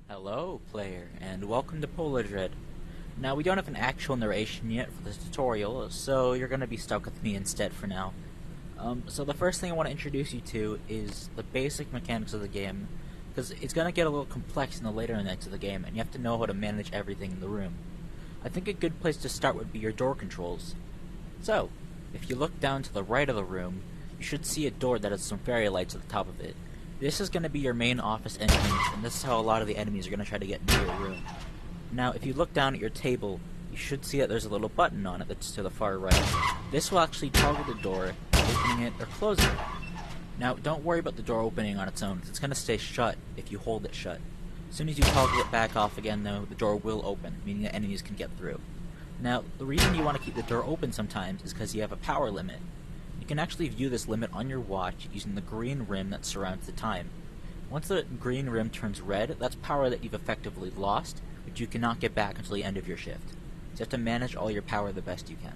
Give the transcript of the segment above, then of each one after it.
Hello, player, and welcome to PolarDread. Now, we don't have an actual narration yet for this tutorial, so you're going to be stuck with me instead for now. So the first thing I want to introduce you to is the basic mechanics of the game, because it's going to get a little complex in the later nights of the game, and you have to know how to manage everything in the room. I think a good place to start would be your door controls. So, if you look down to the right of the room, you should see a door that has some fairy lights at the top of it. This is going to be your main office entrance, and this is how a lot of the enemies are going to try to get into your room. Now, if you look down at your table, you should see that there's a little button on it that's to the far right. This will actually toggle the door, opening it or closing it. Now, don't worry about the door opening on its own, because it's going to stay shut if you hold it shut. As soon as you toggle it back off again, though, the door will open, meaning that enemies can get through. Now, the reason you want to keep the door open sometimes is because you have a power limit. You can actually view this limit on your watch using the green rim that surrounds the time. Once the green rim turns red, that's power that you've effectively lost, which you cannot get back until the end of your shift. So you have to manage all your power the best you can.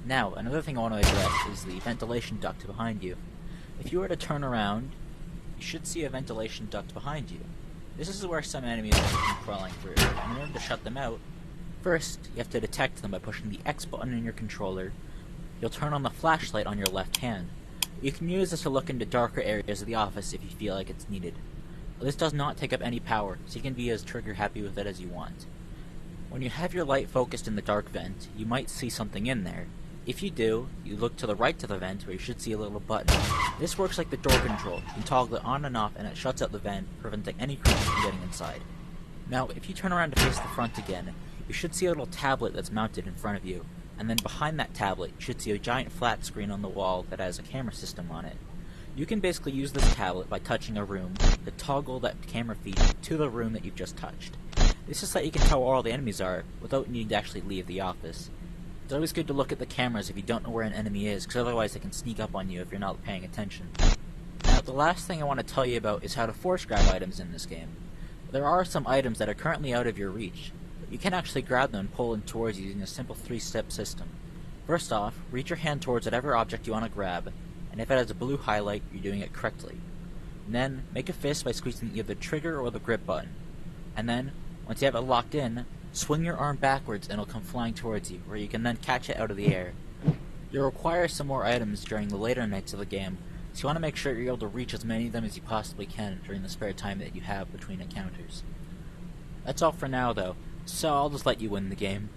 Now, another thing I want to address is the ventilation duct behind you. If you were to turn around, you should see a ventilation duct behind you. This is where some enemies are crawling through, and in order to shut them out, first, you have to detect them by pushing the X button in your controller. You'll turn on the flashlight on your left hand. You can use this to look into darker areas of the office if you feel like it's needed. This does not take up any power, so you can be as trigger happy with it as you want. When you have your light focused in the dark vent, you might see something in there. If you do, you look to the right to the vent where you should see a little button. This works like the door control. You can toggle it on and off and it shuts out the vent, preventing any creatures from getting inside. Now, if you turn around to face the front again, you should see a little tablet that's mounted in front of you. And then behind that tablet, you should see a giant flat screen on the wall that has a camera system on it. You can basically use this tablet by touching a room to toggle that camera feed to the room that you've just touched. This is so that you can tell where all the enemies are without needing to actually leave the office. It's always good to look at the cameras if you don't know where an enemy is, because otherwise they can sneak up on you if you're not paying attention. Now, the last thing I want to tell you about is how to force grab items in this game. There are some items that are currently out of your reach. You can actually grab them and pull them towards you using a simple 3-step system. First off, reach your hand towards whatever object you want to grab, and if it has a blue highlight, you're doing it correctly. And then, make a fist by squeezing either the trigger or the grip button. And then, once you have it locked in, swing your arm backwards and it'll come flying towards you, where you can then catch it out of the air. You'll require some more items during the later nights of the game, so you want to make sure you're able to reach as many of them as you possibly can during the spare time that you have between encounters. That's all for now, though. So I'll just let you win the game.